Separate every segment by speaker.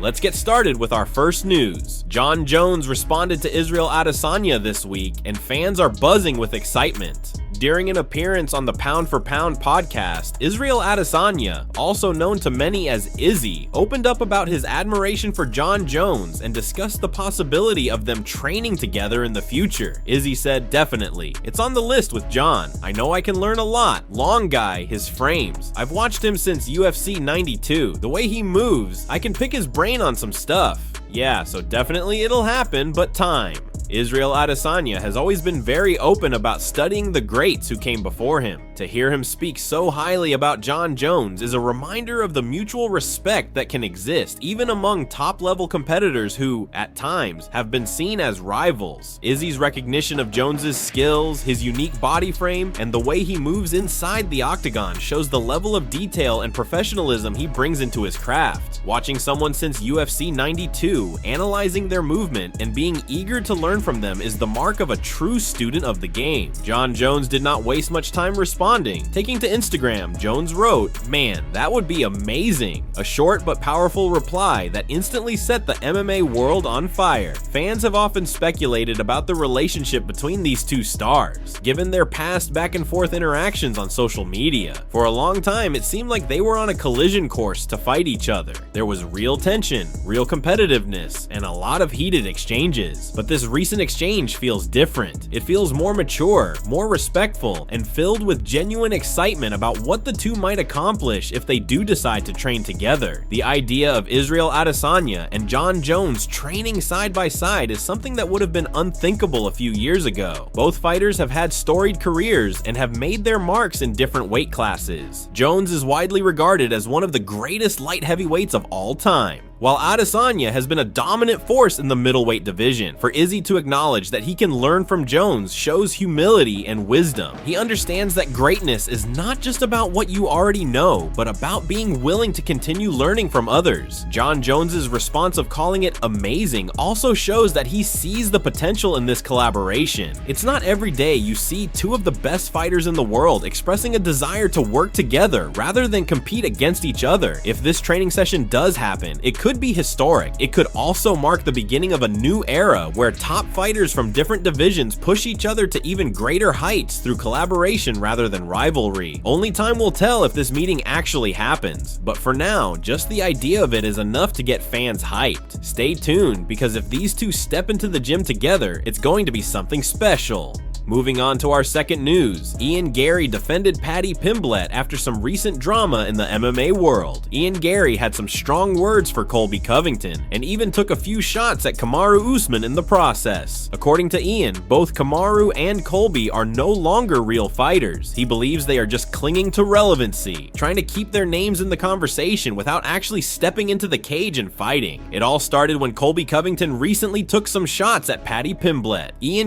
Speaker 1: Let's get started with our first news. Jon Jones responded to Israel Adesanya this week, and fans are buzzing with excitement. During an appearance on the Pound for Pound podcast, Israel Adesanya, also known to many as Izzy, opened up about his admiration for Jon Jones and discussed the possibility of them training together in the future. Izzy said, "Definitely. It's on the list with Jon. I know I can learn a lot. Long guy, his frames. I've watched him since UFC 92. The way he moves, I can pick his brain on some stuff. Yeah, so definitely it'll happen, but time." Israel Adesanya has always been very open about studying the greats who came before him. To hear him speak so highly about Jon Jones is a reminder of the mutual respect that can exist even among top-level competitors who, at times, have been seen as rivals. Izzy's recognition of Jones's skills, his unique body frame, and the way he moves inside the octagon shows the level of detail and professionalism he brings into his craft. Watching someone since UFC 92, analyzing their movement, and being eager to learn from them is the mark of a true student of the game. Jon Jones did not waste much time responding. Taking to Instagram, Jones wrote, "Man, that would be amazing." A short but powerful reply that instantly set the MMA world on fire. Fans have often speculated about the relationship between these two stars, given their past back and forth interactions on social media. For a long time, it seemed like they were on a collision course to fight each other. There was real tension, real competitiveness, and a lot of heated exchanges. But this recent exchange feels different. It feels more mature, more respectful, and filled with genuine excitement about what the two might accomplish if they do decide to train together. The idea of Israel Adesanya and Jon Jones training side by side is something that would have been unthinkable a few years ago. Both fighters have had storied careers and have made their marks in different weight classes. Jones is widely regarded as one of the greatest light heavyweights of all time, while Adesanya has been a dominant force in the middleweight division. For Izzy to acknowledge that he can learn from Jones shows humility and wisdom. He understands that greatness is not just about what you already know, but about being willing to continue learning from others. Jon Jones's response of calling it amazing also shows that he sees the potential in this collaboration. It's not every day you see two of the best fighters in the world expressing a desire to work together rather than compete against each other. If this training session does happen, it could be historic. It could also mark the beginning of a new era where top fighters from different divisions push each other to even greater heights through collaboration rather than rivalry. Only time will tell if this meeting actually happens, but for now, just the idea of it is enough to get fans hyped. Stay tuned, because if these two step into the gym together, it's going to be something special. Moving on to our second news, Garry defended Patty Pimble after some recent drama in the MMA world. Garry had some strong words for Colby Covington, and even took a few shots at Kamaru Usman in the process. According to Ian, both Kamaru and Colby are no longer real fighters. He believes they are just clinging to relevancy, trying to keep their names in the conversation without actually stepping into the cage and fighting. It all started when Colby Covington recently took some shots at Patty Pimble.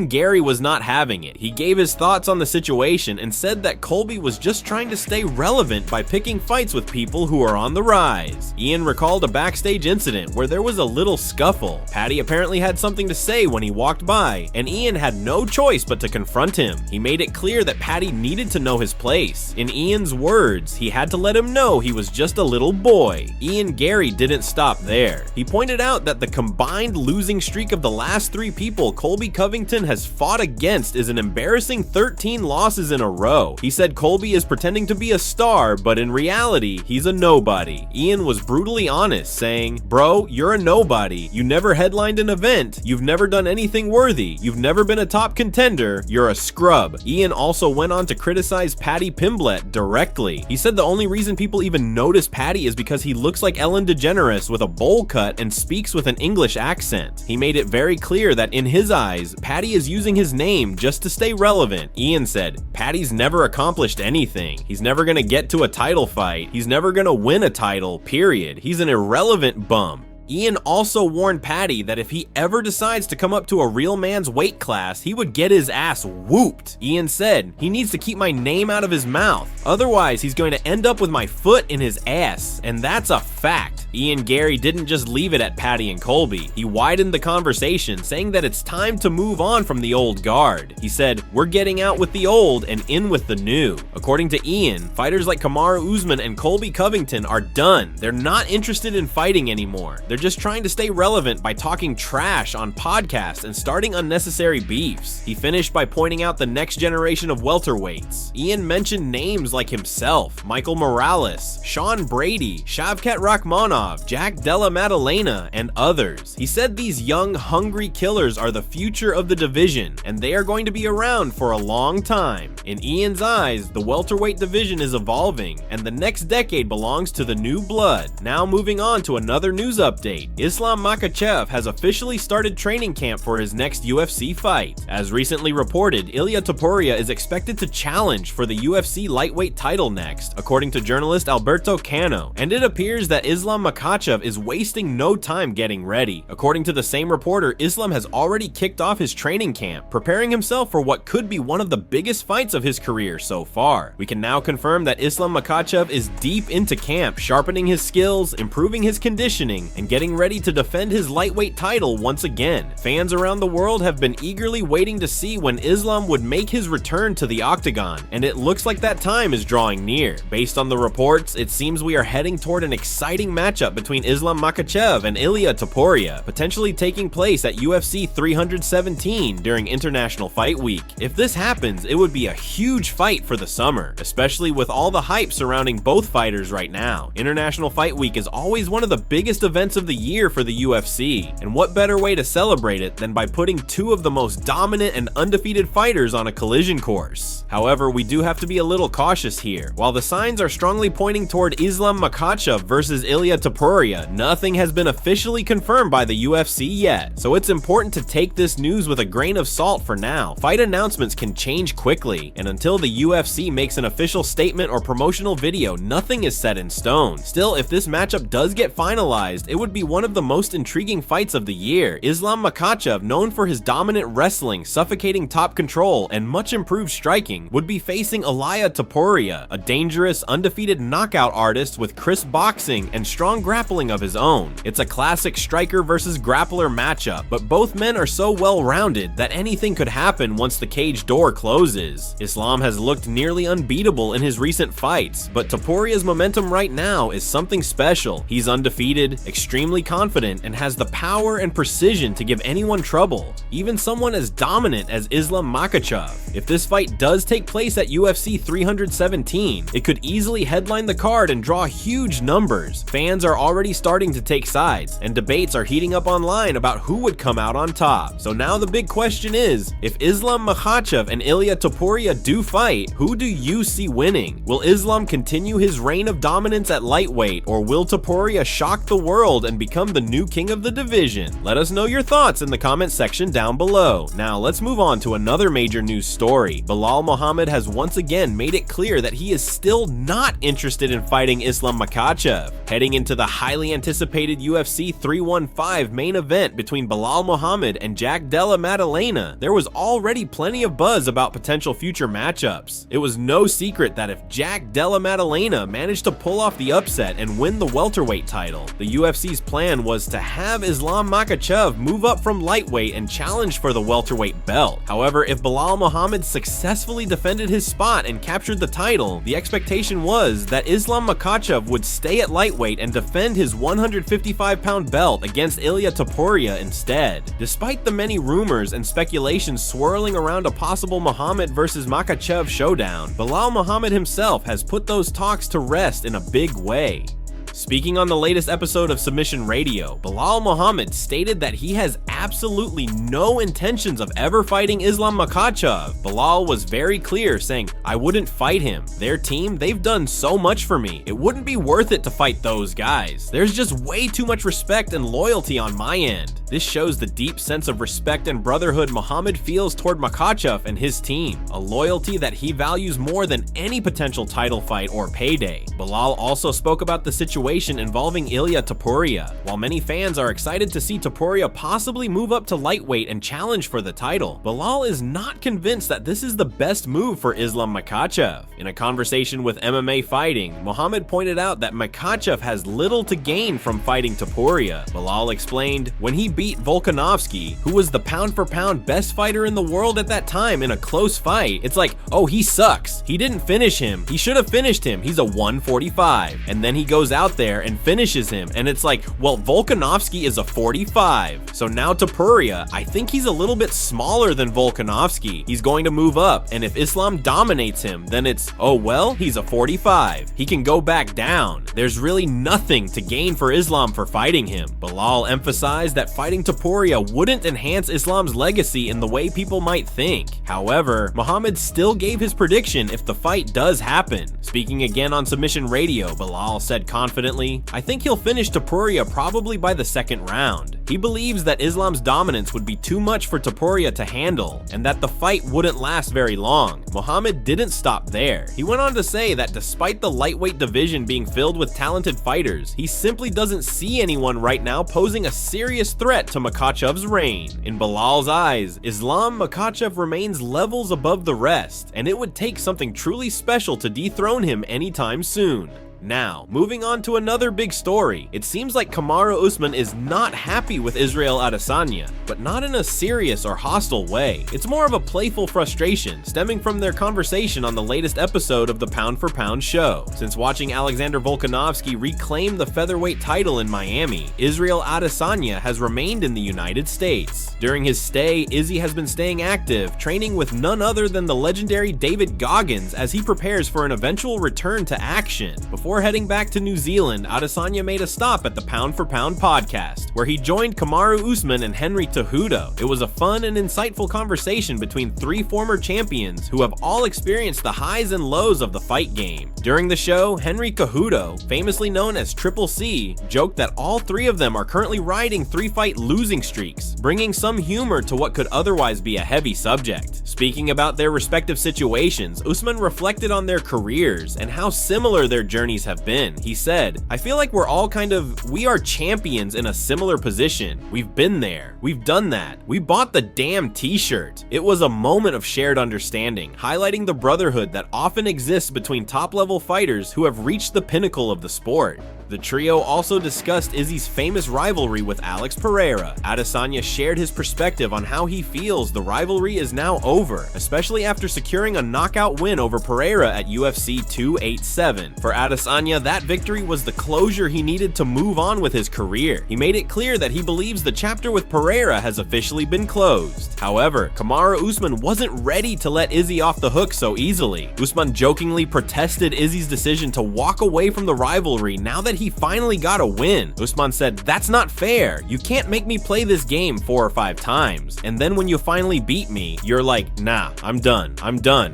Speaker 1: Garry was not having it. He gave his thoughts on the situation and said that Colby was just trying to stay relevant by picking fights with people who are on the rise. Ian recalled a backstage incident where there was a little scuffle. Patty apparently had something to say when he walked by, and Ian had no choice but to confront him. He made it clear that Patty needed to know his place. In Ian's words, he had to let him know he was just a little boy. Garry didn't stop there. He pointed out that the combined losing streak of the last three people Colby Covington has fought against is an embarrassing 13 losses in a row. He said Colby is pretending to be a star, but in reality, he's a nobody. Ian was brutally honest, saying, "Bro, you're a nobody. You never headlined an event. You've never done anything worthy. You've never been a top contender. You're a scrub." Ian also went on to criticize Patty Pimble directly. He said the only reason people even notice Patty is because he looks like Ellen DeGeneres with a bowl cut and speaks with an English accent. He made it very clear that in his eyes, Patty is using his name just to stay relevant. Ian said, "Patty's never accomplished anything. He's never gonna get to a title fight. He's never gonna win a title, period. He's an irrelevant bum." Ian also warned Patty that if he ever decides to come up to a real man's weight class, he would get his ass whooped. Ian said, "He needs to keep my name out of his mouth. Otherwise, he's going to end up with my foot in his ass. And that's a fact." Garry didn't just leave it at Patty and Colby. He widened the conversation, saying that it's time to move on from the old guard. He said, "We're getting out with the old and in with the new." According to Ian, fighters like Kamaru Usman and Colby Covington are done. They're not interested in fighting anymore. They're They're just trying to stay relevant by talking trash on podcasts and starting unnecessary beefs. He finished by pointing out the next generation of welterweights. Ian mentioned names like himself, Michael Morales, Sean Brady, Shavkat Rakhmonov, Jack Della Maddalena, and others. He said these young, hungry killers are the future of the division, and they are going to be around for a long time. In Ian's eyes, the welterweight division is evolving, and the next decade belongs to the new blood. Now moving on to another news update. Islam Makhachev has officially started training camp for his next UFC fight. As recently reported, Ilia Topuria is expected to challenge for the UFC lightweight title next, according to journalist Alberto Cano, and it appears that Islam Makhachev is wasting no time getting ready. According to the same reporter, Islam has already kicked off his training camp, preparing himself for what could be one of the biggest fights of his career so far. We can now confirm that Islam Makhachev is deep into camp, sharpening his skills, improving his conditioning, and getting ready to defend his lightweight title once again. Fans around the world have been eagerly waiting to see when Islam would make his return to the octagon, and it looks like that time is drawing near. Based on the reports, it seems we are heading toward an exciting matchup between Islam Makhachev and Ilia Topuria, potentially taking place at UFC 317 during International Fight Week. If this happens, it would be a huge fight for the summer, especially with all the hype surrounding both fighters right now. International Fight Week is always one of the biggest events of the year for the UFC, and what better way to celebrate it than by putting two of the most dominant and undefeated fighters on a collision course. However, we do have to be a little cautious here. While the signs are strongly pointing toward Islam Makhachev versus Ilia Topuria, nothing has been officially confirmed by the UFC yet, so it's important to take this news with a grain of salt for now. Fight announcements can change quickly, and until the UFC makes an official statement or promotional video, nothing is set in stone. Still, if this matchup does get finalized, it would be one of the most intriguing fights of the year. Islam Makhachev, known for his dominant wrestling, suffocating top control, and much improved striking, would be facing Ilia Topuria, a dangerous, undefeated knockout artist with crisp boxing and strong grappling of his own. It's a classic striker versus grappler matchup, but both men are so well-rounded that anything could happen once the cage door closes. Islam has looked nearly unbeatable in his recent fights, but Topuria's momentum right now is something special. He's undefeated, extremely confident, and has the power and precision to give anyone trouble, even someone as dominant as Islam Makhachev. If this fight does take place at UFC 317, it could easily headline the card and draw huge numbers. Fans are already starting to take sides, and debates are heating up online about who would come out on top. So now the big question is, if Islam Makhachev and Ilia Topuria do fight, who do you see winning? Will Islam continue his reign of dominance at lightweight, or will Topuria shock the world and become the new king of the division? Let us know your thoughts in the comment section down below. Now let's move on to another major news story. Balal Muhammad has once again made it clear that he is still not interested in fighting Islam Makhachev. Heading into the highly anticipated UFC 315 main event between Balal Muhammad and Jack Della Maddalena, there was already plenty of buzz about potential future matchups. It was no secret that if Jack Della Maddalena managed to pull off the upset and win the welterweight title, the UFC's plan was to have Islam Makhachev move up from lightweight and challenge for the welterweight belt. However, if Balal Muhammad successfully defended his spot and captured the title, the expectation was that Islam Makhachev would stay at lightweight and defend his 155-pound belt against Ilia Topuria instead. Despite the many rumors and speculations swirling around a possible Muhammad versus Makhachev showdown, Balal Muhammad himself has put those talks to rest in a big way. Speaking on the latest episode of Submission Radio, Balal Muhammad stated that he has absolutely no intentions of ever fighting Islam Makhachev. Balal was very clear, saying, "I wouldn't fight him. Their team, they've done so much for me. It wouldn't be worth it to fight those guys. There's just way too much respect and loyalty on my end." This shows the deep sense of respect and brotherhood Muhammad feels toward Makhachev and his team, a loyalty that he values more than any potential title fight or payday. Balal also spoke about the situation involving Ilia Topuria. While many fans are excited to see Topuria possibly move up to lightweight and challenge for the title, Balal is not convinced that this is the best move for Islam Makhachev. In a conversation with MMA Fighting, Muhammad pointed out that Makhachev has little to gain from fighting Topuria. Balal explained, "When he beat Volkanovski, who was the pound-for-pound best fighter in the world at that time in a close fight, it's like, oh, he sucks. He didn't finish him. He should have finished him. He's a 145. And then he goes out there and finishes him, and it's like, well, Volkanovski is a 45. So now Topuria, I think he's a little bit smaller than Volkanovski. He's going to move up, and if Islam dominates him, then it's, oh well, he's a 45. He can go back down. There's really nothing to gain for Islam for fighting him. Balal emphasized that fighting Topuria wouldn't enhance Islam's legacy in the way people might think. However, Muhammad still gave his prediction if the fight does happen. Speaking again on Submission Radio, Balal said confidently, I think he'll finish Topuria probably by the second round. He believes that Islam's dominance would be too much for Topuria to handle, and that the fight wouldn't last very long. Muhammad didn't stop there. He went on to say that despite the lightweight division being filled with talented fighters, he simply doesn't see anyone right now posing a serious threat to Makhachev's reign. In Balal's eyes, Islam Makhachev remains levels above the rest, and it would take something truly special to dethrone him anytime soon. Now, moving on to another big story, it seems like Kamaru Usman is not happy with Israel Adesanya, but not in a serious or hostile way. It's more of a playful frustration stemming from their conversation on the latest episode of the Pound for Pound show. Since watching Alexander Volkanovski reclaim the featherweight title in Miami, Israel Adesanya has remained in the United States. During his stay, Izzy has been staying active, training with none other than the legendary David Goggins as he prepares for an eventual return to action. Before heading back to New Zealand, Adesanya made a stop at the Pound for Pound podcast, where he joined Kamaru Usman and Henry Cejudo. It was a fun and insightful conversation between three former champions who have all experienced the highs and lows of the fight game. During the show, Henry Cejudo, famously known as Triple C, joked that all three of them are currently riding three-fight losing streaks, bringing some humor to what could otherwise be a heavy subject. Speaking about their respective situations, Usman reflected on their careers and how similar their journeys have been. He said, I feel like we are champions in a similar position. We've been there. We've done that. We bought the damn t-shirt. It was a moment of shared understanding, highlighting the brotherhood that often exists between top-level fighters who have reached the pinnacle of the sport. The trio also discussed Izzy's famous rivalry with Alex Pereira. Adesanya shared his perspective on how he feels the rivalry is now over, especially after securing a knockout win over Pereira at UFC 287. For Adesanya, that victory was the closure he needed to move on with his career. He made it clear that he believes the chapter with Pereira has officially been closed. However, Kamaru Usman wasn't ready to let Izzy off the hook so easily. Usman jokingly protested Izzy's decision to walk away from the rivalry now that he finally got a win. Usman said, that's not fair. You can't make me play this game 4 or 5 times. And then when you finally beat me, you're like, nah, I'm done.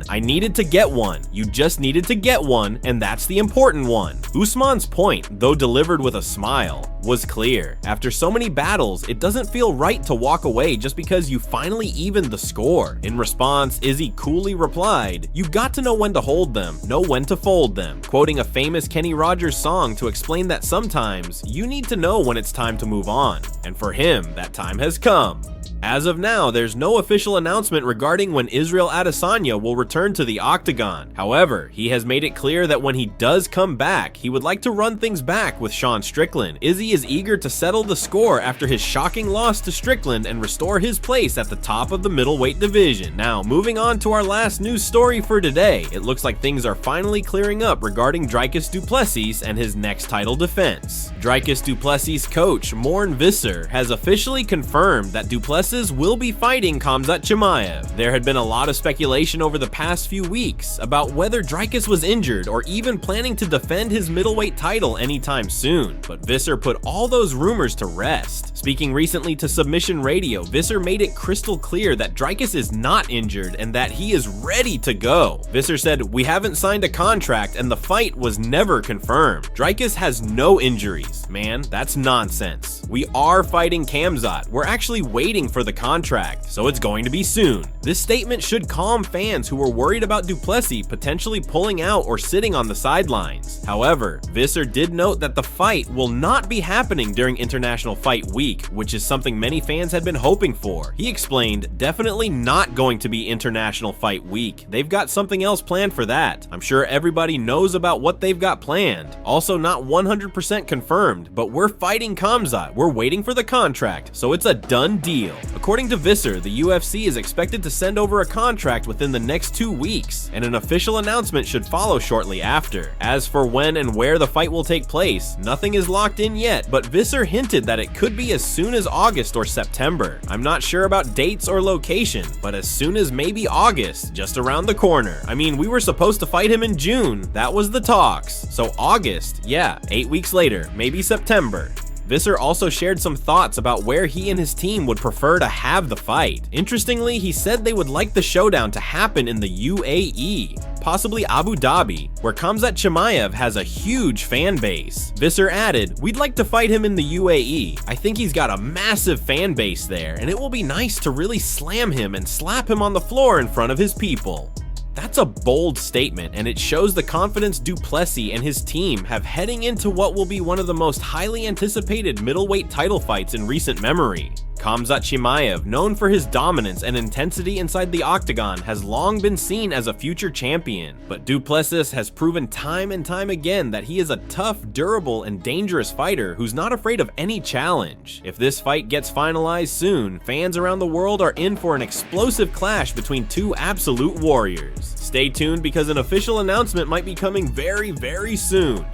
Speaker 1: I needed to get one. You just needed to get one, and that's the important one. Usman's point, though delivered with a smile, was clear. After so many battles, it doesn't feel right to walk away just because you finally evened the score. In response, Izzy coolly replied, you got to know when to hold them, know when to fold them, quoting a famous Kenny Rogers song to explain that sometimes you need to know when it's time to move on. And for him, that time has come. As of now, there's no official announcement regarding when Israel Adesanya will return to the octagon. However, he has made it clear that when he does come back, he would like to run things back with Sean Strickland. Izzy is eager to settle the score after his shocking loss to Strickland and restore his place at the top of the middleweight division. Now, moving on to our last news story for today, it looks like things are finally clearing up regarding Dricus Du Plessis and his next title defense. Dricus Du Plessis' coach, Morn Visser, has officially confirmed that Du Plessis will be fighting Khamzat Chimaev. There had been a lot of speculation over the past few weeks about whether Dricus was injured or even planning to defend his middleweight title anytime soon, but Visser put all those rumors to rest. Speaking recently to Submission Radio, Visser made it crystal clear that Dricus is not injured and that he is ready to go. Visser said, we haven't signed a contract and the fight was never confirmed. Dricus has no injuries. Man, that's nonsense. We are fighting Khamzat. We're actually waiting for for the contract, so it's going to be soon. This statement should calm fans who were worried about Du Plessis potentially pulling out or sitting on the sidelines. However, Visser did note that the fight will not be happening during International Fight Week, which is something many fans had been hoping for. He explained, definitely not going to be International Fight Week. They've got something else planned for that. I'm sure everybody knows about what they've got planned. Also not 100% confirmed, but we're fighting Khamzat. We're waiting for the contract, so it's a done deal. According to Visser, the UFC is expected to send over a contract within the next 2 weeks, and an official announcement should follow shortly after. As for when and where the fight will take place, nothing is locked in yet, but Visser hinted that it could be as soon as August or September. I'm not sure about dates or location, but as soon as maybe August, just around the corner. I mean, we were supposed to fight him in June. That was the talks. So August, yeah, 8 weeks later, maybe September. Visser also shared some thoughts about where he and his team would prefer to have the fight. Interestingly, he said they would like the showdown to happen in the UAE, possibly Abu Dhabi, where Khamzat Chimaev has a huge fan base. Visser added, "We'd like to fight him in the UAE. I think he's got a massive fan base there, and it will be nice to really slam him and slap him on the floor in front of his people." That's a bold statement, and it shows the confidence Du Plessis and his team have heading into what will be one of the most highly anticipated middleweight title fights in recent memory. Khamzat Chimaev, known for his dominance and intensity inside the octagon, has long been seen as a future champion, but Du Plessis has proven time and time again that he is a tough, durable, and dangerous fighter who's not afraid of any challenge. If this fight gets finalized soon, fans around the world are in for an explosive clash between two absolute warriors. Stay tuned because an official announcement might be coming very, very soon.